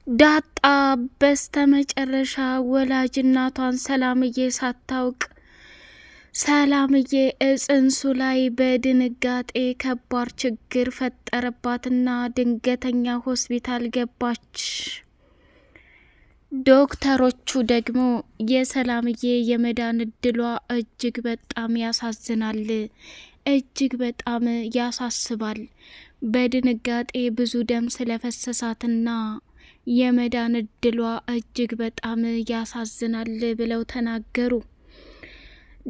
ዳጣ በስተመጨረሻ ወላጅ እናቷን ሰላምዬ ሳታውቅ ሰላምዬ እጽንሱ ላይ በድንጋጤ ከባድ ችግር ፈጠረባትና ድንገተኛ ሆስፒታል ገባች። ዶክተሮቹ ደግሞ የሰላምዬ የመዳን እድሏ እጅግ በጣም ያሳዝናል፣ እጅግ በጣም ያሳስባል። በድንጋጤ ብዙ ደም ስለፈሰሳትና የመዳን እድሏ እጅግ በጣም ያሳዝናል ብለው ተናገሩ።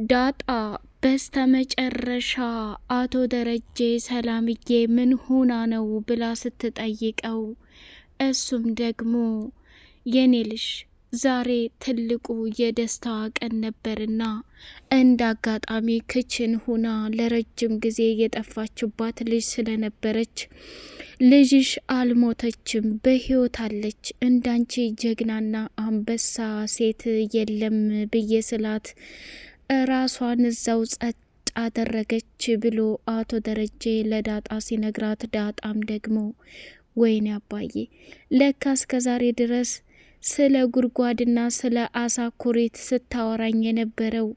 ዳጣ በስተመጨረሻ አቶ ደረጀ ሰላምዬ ምን ሆና ነው ብላ ስትጠይቀው እሱም ደግሞ የኔ ልጅ ዛሬ ትልቁ የደስታዋ ቀን ነበርና እንደ አጋጣሚ ክችን ሁና ለረጅም ጊዜ የጠፋችባት ልጅ ስለነበረች ልጅሽ አልሞተችም፣ በህይወት አለች፣ እንዳንቺ ጀግናና አንበሳ ሴት የለም ብዬ ስላት ራሷን እዛው ጸጥ አደረገች ብሎ አቶ ደረጀ ለዳጣ ሲነግራት፣ ዳጣም ደግሞ ወይኔ አባዬ ለካ እስከዛሬ ድረስ ስለ ጉድጓድና ስለ አሳ ኩሬት ስታወራኝ የነበረው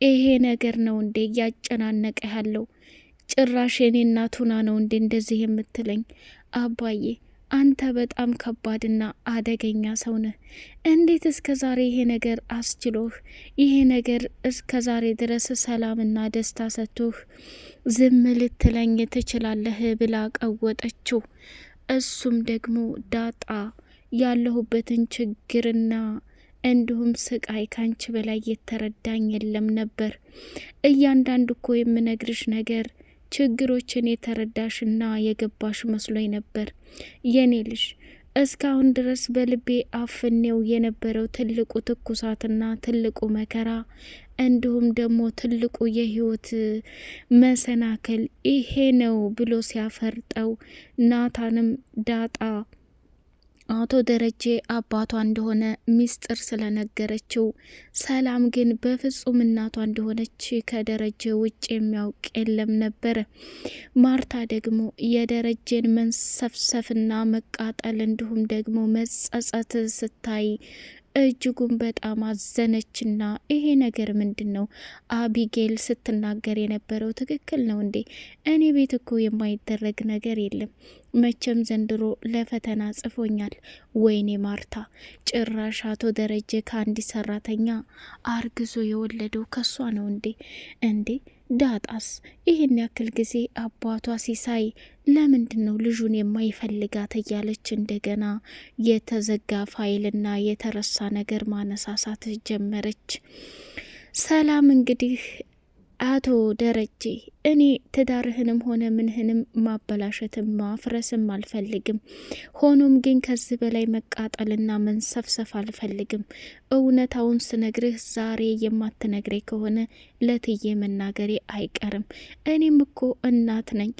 ይሄ ነገር ነው እንዴ እያጨናነቀ ያለው? ጭራሽ የኔ እናቱና ነው እንዴ እንደዚህ የምትለኝ? አባዬ አንተ በጣም ከባድና አደገኛ ሰው ነህ። እንዴት እስከ ዛሬ ይሄ ነገር አስችሎህ ይሄ ነገር እስከ ዛሬ ድረስ ሰላምና ደስታ ሰጥቶህ ዝም ልትለኝ ትችላለህ? ብላ ቀወጠችው። እሱም ደግሞ ዳጣ ያለሁበትን ችግርና እንዲሁም ስቃይ ካንቺ በላይ የተረዳኝ የለም ነበር። እያንዳንዱ እኮ የምነግርሽ ነገር ችግሮችን የተረዳሽና የገባሽ መስሎኝ ነበር የኔ ልጅ። እስካሁን ድረስ በልቤ አፍኔው የነበረው ትልቁ ትኩሳትና ትልቁ መከራ እንዲሁም ደግሞ ትልቁ የህይወት መሰናክል ይሄ ነው ብሎ ሲያፈርጠው ናታንም ዳጣ አቶ ደረጀ አባቷ እንደሆነ ሚስጥር ስለነገረችው፣ ሰላም ግን በፍጹም እናቷ እንደሆነች ከደረጀ ውጭ የሚያውቅ የለም ነበረ። ማርታ ደግሞ የደረጀን መንሰፍሰፍና መቃጠል እንዲሁም ደግሞ መጸጸት ስታይ እጅጉን በጣም አዘነችና ይሄ ነገር ምንድን ነው? አቢጌል ስትናገር የነበረው ትክክል ነው እንዴ? እኔ ቤት እኮ የማይደረግ ነገር የለም። መቼም ዘንድሮ ለፈተና ጽፎኛል። ወይኔ ማርታ፣ ጭራሽ አቶ ደረጀ ከአንዲት ሰራተኛ አርግዞ የወለደው ከሷ ነው እንዴ? እንዴ ዳጣስ ይህን ያክል ጊዜ አባቷ ሲሳይ ለምንድን ነው ልጁን የማይፈልጋት እያለች እንደገና የተዘጋ ፋይልና የተረሳ ነገር ማነሳሳት ጀመረች። ሰላም እንግዲህ አቶ ደረጀ እኔ ትዳርህንም ሆነ ምንህንም ማበላሸትም ማፍረስም አልፈልግም። ሆኖም ግን ከዚህ በላይ መቃጠልና መንሰፍሰፍ አልፈልግም። እውነታውን ስነግርህ ዛሬ የማትነግሬ ከሆነ ለትዬ መናገሬ አይቀርም። እኔም እኮ እናት ነኝ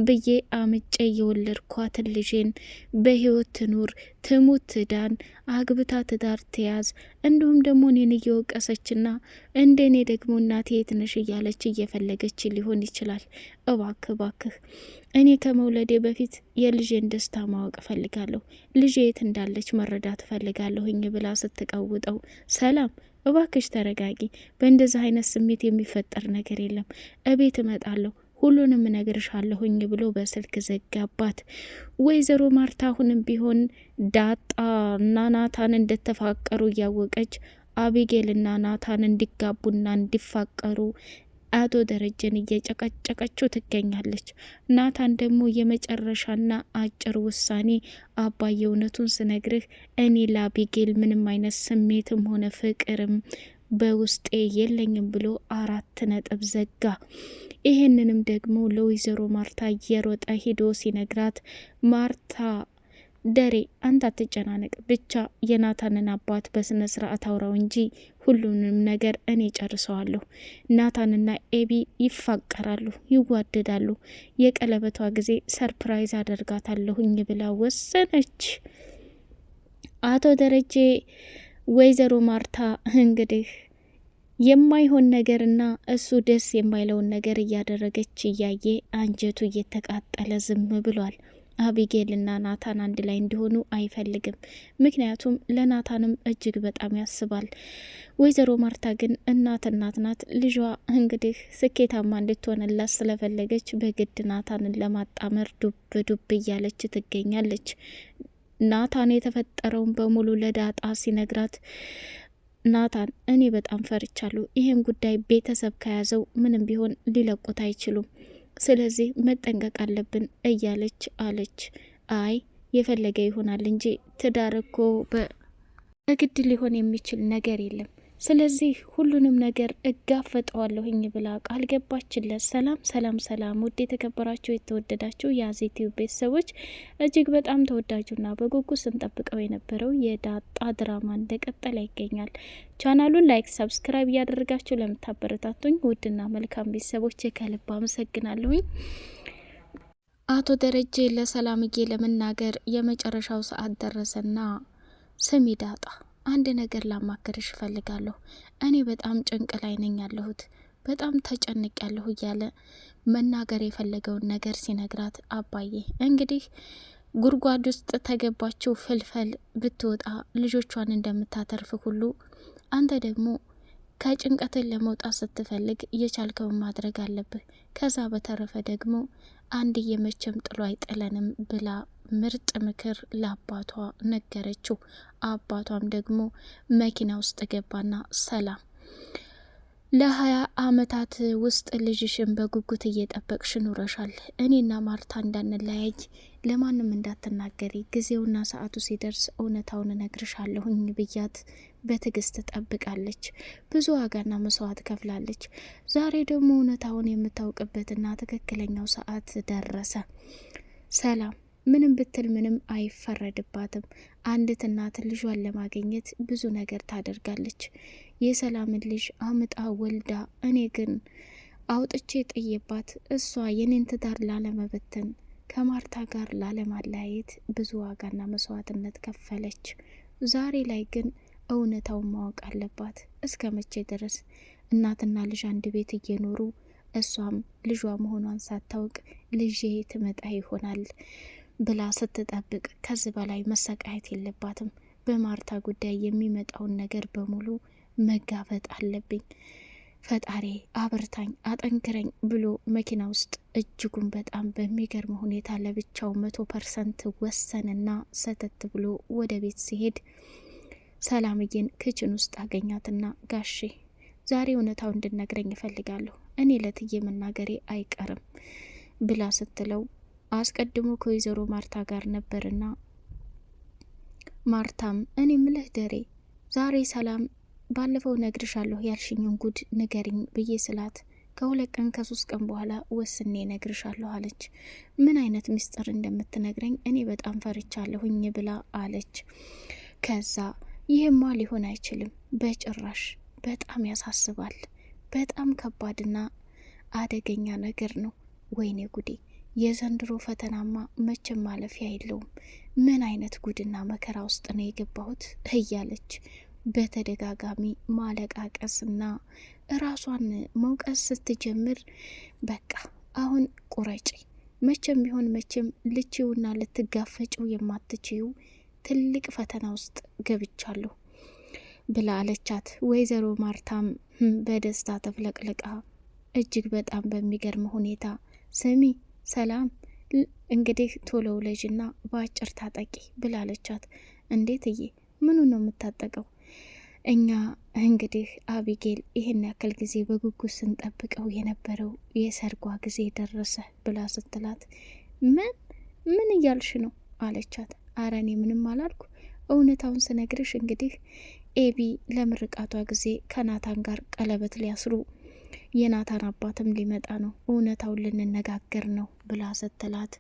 ብዬ አምጬ የወለድኳትን ልጄን በህይወት ትኑር ትሙት ትዳን አግብታ ትዳር ትያዝ፣ እንዲሁም ደግሞ እኔን እየወቀሰችና እንደኔ ደግሞ እናቴ የትነሽ እያለች እየፈለገች ሊሆን ይችላል። እባክህ እኔ ከመውለዴ በፊት የልጄን ደስታ ማወቅ እፈልጋለሁ። ልጄ የት እንዳለች መረዳት እፈልጋለሁኝ ብላ ስትቀውጠው፣ ሰላም እባክሽ ተረጋጊ። በእንደዚህ አይነት ስሜት የሚፈጠር ነገር የለም። እቤት እመጣለሁ ሁሉንም እነግርሻለሁኝ ብሎ በስልክ ዘጋባት። ወይዘሮ ማርታ አሁንም ቢሆን ዳጣና ናታን እንደተፋቀሩ እያወቀች አቢጌልና ናታን እንዲጋቡና እንዲፋቀሩ አቶ ደረጀን እየጨቀጨቀችው ትገኛለች። ናታን ደግሞ የመጨረሻና አጭር ውሳኔ አባዬ እውነቱን ስነግርህ እኔ ለአቢጌል ምንም አይነት ስሜትም ሆነ ፍቅርም በውስጤ የለኝም ብሎ 4 ነጥብ ዘጋ። ይህንንም ደግሞ ለወይዘሮ ማርታ እየሮጠ ሂዶ ሲነግራት፣ ማርታ ደሬ አንተ አትጨናነቅ፣ ብቻ የናታንን አባት በስነ ስርዓት አውራው እንጂ ሁሉንም ነገር እኔ ጨርሰዋለሁ። ናታንና ኤቢ ይፋቀራሉ፣ ይዋደዳሉ። የቀለበቷ ጊዜ ሰርፕራይዝ አደርጋታለሁኝ ብላ ወሰነች። አቶ ደረጀ ወይዘሮ ማርታ እንግዲህ የማይሆን ነገርና እሱ ደስ የማይለውን ነገር እያደረገች እያየ አንጀቱ እየተቃጠለ ዝም ብሏል። አቢጌልና ናታን አንድ ላይ እንዲሆኑ አይፈልግም። ምክንያቱም ለናታንም እጅግ በጣም ያስባል። ወይዘሮ ማርታ ግን እናት ናት። ልጇ እንግዲህ ስኬታማ እንድትሆንላት ስለፈለገች በግድ ናታንን ለማጣመር ዱብ ዱብ እያለች ትገኛለች። ናታን የተፈጠረውን በሙሉ ለዳጣ ሲነግራት ናታን እኔ በጣም ፈርቻለሁ። ይህን ጉዳይ ቤተሰብ ከያዘው ምንም ቢሆን ሊለቁት አይችሉም። ስለዚህ መጠንቀቅ አለብን እያለች አለች። አይ የፈለገ ይሆናል እንጂ ትዳር እኮ በግድ ሊሆን የሚችል ነገር የለም። ስለዚህ ሁሉንም ነገር እጋፈጠዋለሁኝ ብላ ቃል ገባችለት። ሰላም ውድ የተከበራችሁ የተወደዳችሁ የአዜቲው ቤተሰቦች እጅግ በጣም ተወዳጁና በጉጉት ስንጠብቀው የነበረው የዳጣ ድራማ እንደቀጠለ ይገኛል። ቻናሉን ላይክ፣ ሰብስክራይብ እያደረጋችሁ ለምታበረታቱኝ ውድና መልካም ቤተሰቦች ከልብ አመሰግናለሁኝ። አቶ ደረጀ ለሰላምዬ ለመናገር የመጨረሻው ሰዓት ደረሰና ስሚ ዳጣ አንድ ነገር ላማክርሽ እፈልጋለሁ። እኔ በጣም ጭንቅ ላይ ነኝ ያለሁት፣ በጣም ተጨንቅ ያለሁ እያለ መናገር የፈለገውን ነገር ሲነግራት አባዬ እንግዲህ ጉድጓድ ውስጥ ተገባችው ፍልፈል ብትወጣ ልጆቿን እንደምታተርፍ ሁሉ አንተ ደግሞ ከጭንቀትን ለመውጣት ስትፈልግ እየቻልከውን ማድረግ አለብህ። ከዛ በተረፈ ደግሞ አንድ የመቼም ጥሎ አይጥለንም ብላ ምርጥ ምክር ለአባቷ ነገረችው። አባቷም ደግሞ መኪና ውስጥ ገባና ሰላም ለ20 አመታት ውስጥ ልጅሽን በጉጉት እየጠበቅሽ ኑረሻል። እኔና ማርታ እንዳንለያይ ለማንም እንዳትናገሪ፣ ጊዜውና ሰዓቱ ሲደርስ እውነታውን እነግርሻለሁኝ ብያት በትዕግስት ጠብቃለች። ብዙ ዋጋና መስዋዕት ከፍላለች። ዛሬ ደግሞ እውነታውን የምታውቅበትና ትክክለኛው ሰዓት ደረሰ። ሰላም ምንም ብትል ምንም አይፈረድባትም። አንዲት እናት ልጇን ለማግኘት ብዙ ነገር ታደርጋለች። የሰላምን ልጅ አምጣ ወልዳ እኔ ግን አውጥቼ ጥዬባት እሷ የኔን ትዳር ላለመበተን ከማርታ ጋር ላለማለያየት ብዙ ዋጋና መስዋዕትነት ከፈለች። ዛሬ ላይ ግን እውነታውን ማወቅ አለባት። እስከ መቼ ድረስ እናትና ልጅ አንድ ቤት እየኖሩ እሷም ልጇ መሆኗን ሳታውቅ ልጄ ትመጣ ይሆናል ብላ ስትጠብቅ ከዚህ በላይ መሰቃየት የለባትም። በማርታ ጉዳይ የሚመጣውን ነገር በሙሉ መጋፈጥ አለብኝ። ፈጣሪ አብርታኝ አጠንክረኝ ብሎ መኪና ውስጥ እጅጉን በጣም በሚገርም ሁኔታ ለብቻው 100% ወሰንና ሰተት ብሎ ወደ ቤት ሲሄድ ሰላምዬን ክችን ውስጥ አገኛትና ጋሼ ዛሬ እውነታው እንድነግረኝ እፈልጋለሁ፣ እኔ ለትዬ መናገሬ አይቀርም ብላ ስትለው አስቀድሞ ከወይዘሮ ማርታ ጋር ነበርና ማርታም እኔ ምልህ ደሬ ዛሬ ሰላም ባለፈው ነግርሻለሁ ያልሽኝን ጉድ ንገሪኝ ብዬ ስላት ከ2 ቀን ከ3 ቀን በኋላ ወስኔ ነግርሻለሁ አለች። ምን አይነት ምስጢር እንደምትነግረኝ እኔ በጣም ፈርቻለሁኝ ብላ አለች። ከዛ ይህማ ሊሆን አይችልም በጭራሽ፣ በጣም ያሳስባል፣ በጣም ከባድና አደገኛ ነገር ነው። ወይኔ ጉዴ የዘንድሮ ፈተናማ መቼም ማለፊያ የለውም። ምን አይነት ጉድና መከራ ውስጥ ነው የገባሁት እያለች በተደጋጋሚ ማለቃቀስና ራሷን መውቀስ ስትጀምር በቃ አሁን ቁረጪ፣ መቼም ቢሆን መቼም ልችውና ልትጋፈጭው የማትችው ትልቅ ፈተና ውስጥ ገብቻለሁ ብላ አለቻት። ወይዘሮ ማርታም በደስታ ተፍለቅልቃ እጅግ በጣም በሚገርም ሁኔታ ስሚ ሰላም እንግዲህ ቶሎ ውለጅና በአጭር ታጠቂ ብላለቻት። እንዴት እዬ ምኑ ነው የምታጠቀው? እኛ እንግዲህ አቢጌል ይህን ያክል ጊዜ በጉጉት ስንጠብቀው የነበረው የሰርጓ ጊዜ ደረሰ ብላ ስትላት ምን እያልሽ ነው አለቻት። አረ እኔ ምንም አላልኩ፣ እውነታውን ስነግርሽ እንግዲህ ኤቢ ለምርቃቷ ጊዜ ከናታን ጋር ቀለበት ሊያስሩ የናታን አባትም ሊመጣ ነው፣ እውነታውን ልንነጋገር ነው ብላ ስትላት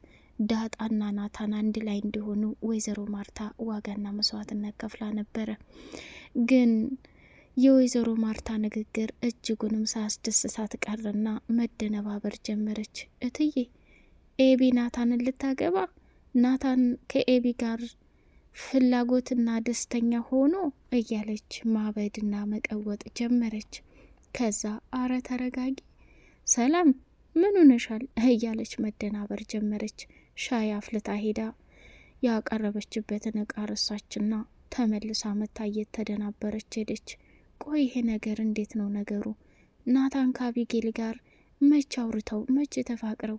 ዳጣና ናታን አንድ ላይ እንዲሆኑ ወይዘሮ ማርታ ዋጋና መስዋዕትነት ከፍላ ነበረ። ግን የወይዘሮ ማርታ ንግግር እጅጉንም ሳያስደስታት ቀርና መደነባበር ጀመረች። እትዬ ኤቢ ናታንን ልታገባ፣ ናታን ከኤቢ ጋር ፍላጎትና ደስተኛ ሆኖ እያለች ማበድና መቀወጥ ጀመረች። ከዛ አረ ተረጋጊ ሰላም ምን ሆነሻል እያለች መደናበር ጀመረች። ሻይ አፍልታ ሄዳ ያቀረበችበትን እቃ ረሳችና ተመልሳ መታየት ተደናበረች ሄደች። ቆይ ይሄ ነገር እንዴት ነው ነገሩ? ናታን ከአቢጌል ጋር መች አውርተው መች ተፋቅረው?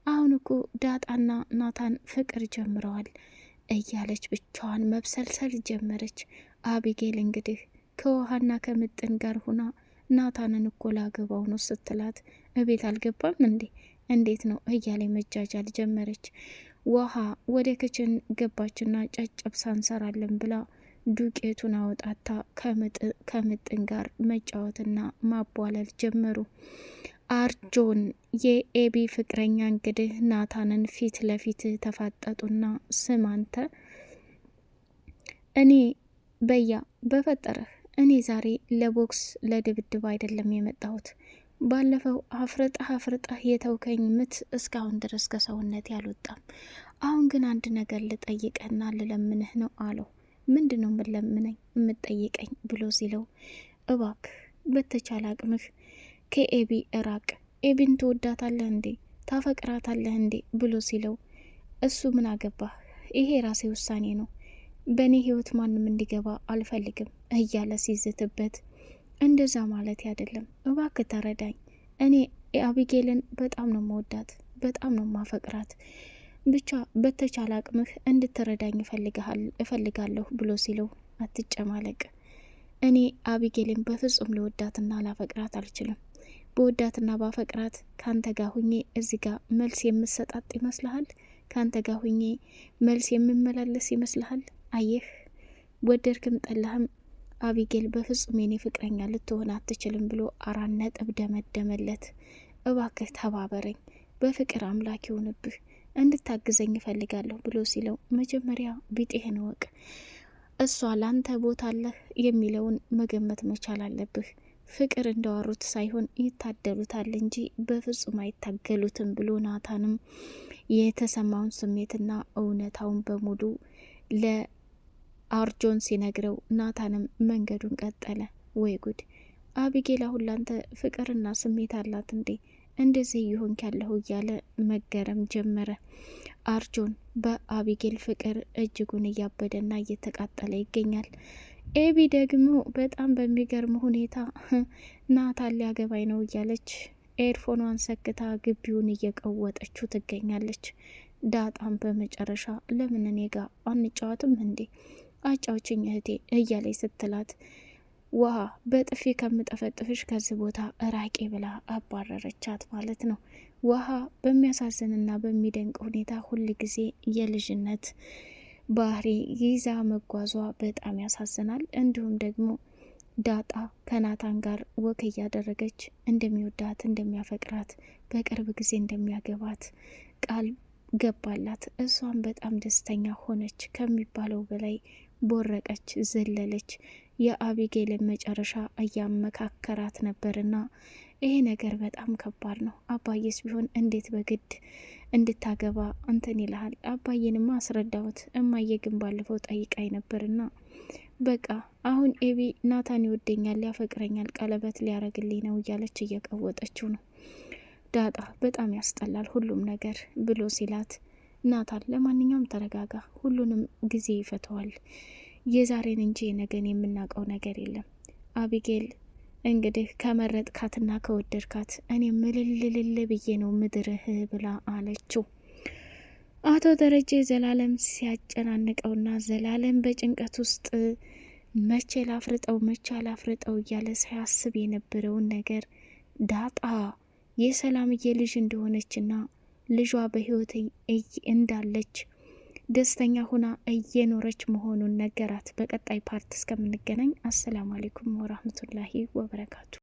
አሁን እኮ ዳጣና ናታን ፍቅር ጀምረዋል እያለች ብቻዋን መብሰልሰል ጀመረች። አቢጌል እንግዲህ ከውሃና ከምጥን ጋር ሁና ናታንን እኮ ላገባው ነው ስትላት እቤት አልገባም እንዴ እንዴት ነው እያለ መጃጃል ጀመረች። ውሃ ወደ ክችን ገባችና ጨጨብሳ እንሰራለን ብላ ዱቄቱን አወጣታ ከምጥን ጋር መጫወትና ማቧለል ጀመሩ። አርጆን የኤቢ ፍቅረኛ እንግዲህ ናታንን ፊት ለፊት ተፋጠጡና ስማንተ እኔ በያ በፈጠረህ እኔ ዛሬ ለቦክስ ለድብድብ አይደለም የመጣሁት። ባለፈው አፍርጠህ የተውከኝ ምት እስካሁን ድረስ ከሰውነት ያልወጣም። አሁን ግን አንድ ነገር ልጠይቀህና ልለምንህ ነው አለው። ምንድን ነው የምለምነኝ የምጠይቀኝ ብሎ ሲለው እባክህ በተቻለ አቅምህ ከኤቢ እራቅ። ኤቢን ትወዳታለህ እንዴ ታፈቅራታለህ እንዴ ብሎ ሲለው እሱ ምን አገባህ? ይሄ ራሴ ውሳኔ ነው። በእኔ ህይወት ማንም እንዲገባ አልፈልግም እያለ ሲዝትበት እንደዛ ማለት አይደለም እባክህ ተረዳኝ። እኔ አቢጌልን በጣም ነው መወዳት፣ በጣም ነው ማፈቅራት። ብቻ በተቻለ አቅምህ እንድትረዳኝ እፈልጋለሁ ብሎ ሲለው አትጨማለቅ። እኔ አቢጌልን በፍጹም ልወዳትና ላፈቅራት አልችልም። በወዳትና ባፈቅራት ካንተ ጋር ሁኜ እዚህ ጋር መልስ የምሰጣጥ ይመስልሃል? ካንተ ጋር ሁኜ መልስ የምመላለስ ይመስልሃል? አየህ ወደድክም ጠላህም አቢጌል በፍጹም የኔ ፍቅረኛ ልትሆን አትችልም ብሎ 4 ነጥብ ደመደመለት። እባክህ ተባበረኝ፣ በፍቅር አምላክ ይሆንብህ፣ እንድታግዘኝ እፈልጋለሁ ብሎ ሲለው መጀመሪያ ቢጤህን ወቅ፣ እሷ ላንተ ቦታ አለህ የሚለውን መገመት መቻል አለብህ። ፍቅር እንዳወሩት ሳይሆን ይታደሉታል እንጂ በፍጹም አይታገሉትም ብሎ ናታንም የተሰማውን ስሜትና እውነታውን በሙሉ ለአርጆን ሲነግረው ናታንም መንገዱን ቀጠለ። ወይ ጉድ! አቢጌል አሁን ላንተ ፍቅርና ስሜት አላት እንዴ? እንደዚህ እየሆንክ ያለሁ እያለ መገረም ጀመረ። አርጆን በአቢጌል ፍቅር እጅጉን እያበደና እየተቃጠለ ይገኛል። ኤቢ ደግሞ በጣም በሚገርም ሁኔታ ናታን ሊያገባኝ ነው እያለች ኤርፎኗን ሰክታ ግቢውን እየቀወጠችው ትገኛለች። ዳጣም በመጨረሻ ለምን እኔ ጋ አንጫወትም እንዴ አጫውችኝ እህቴ እያለች ስትላት ውሃ በጥፊ ከምጠፈጥፍሽ ከዚህ ቦታ ራቂ ብላ አባረረቻት ማለት ነው። ውሃ በሚያሳዝንና በሚደንቅ ሁኔታ ሁል ጊዜ የልጅነት ባህሪ ይዛ መጓዟ በጣም ያሳዝናል። እንዲሁም ደግሞ ዳጣ ከናታን ጋር ወክ እያደረገች እንደሚወዳት እንደሚያፈቅራት በቅርብ ጊዜ እንደሚያገባት ቃል ገባላት። እሷም በጣም ደስተኛ ሆነች፣ ከሚባለው በላይ ቦረቀች፣ ዘለለች። የአቢጌልን መጨረሻ እያመካከራት ነበርና ይሄ ነገር በጣም ከባድ ነው። አባዬስ ቢሆን እንዴት በግድ እንድታገባ እንትን ይልሃል? አባዬንማ አስረዳሁት፣ እማዬ ግን ባለፈው ጠይቃኝ ነበርና በቃ አሁን ኤቢ ናታን ይወደኛል፣ ያፈቅረኛል፣ ቀለበት ሊያረግልኝ ነው እያለች እየቀወጠችው ነው። ዳጣ በጣም ያስጠላል ሁሉም ነገር ብሎ ሲላት ናታን ለማንኛውም ተረጋጋ፣ ሁሉንም ጊዜ ይፈተዋል፣ የዛሬን እንጂ የነገን የምናውቀው ነገር የለም። አቢጌል እንግዲህ ከመረጥካትና ከወደድካት እኔ ምልልልል ብዬ ነው ምድርህ ብላ አለችው። አቶ ደረጀ ዘላለም ሲያጨናንቀውና ዘላለም በጭንቀት ውስጥ መቼ ላፍርጠው እያለ ሳያስብ የነበረውን ነገር ዳጣ የሰላምዬ ልጅ እንደሆነችና ልጇ በህይወት እንዳለች ደስተኛ ሁና እየኖረች መሆኑን ነገራት። በቀጣይ ፓርት እስከምንገናኝ አሰላሙ አሌይኩም ወራህመቱላሂ ወበረካቱ።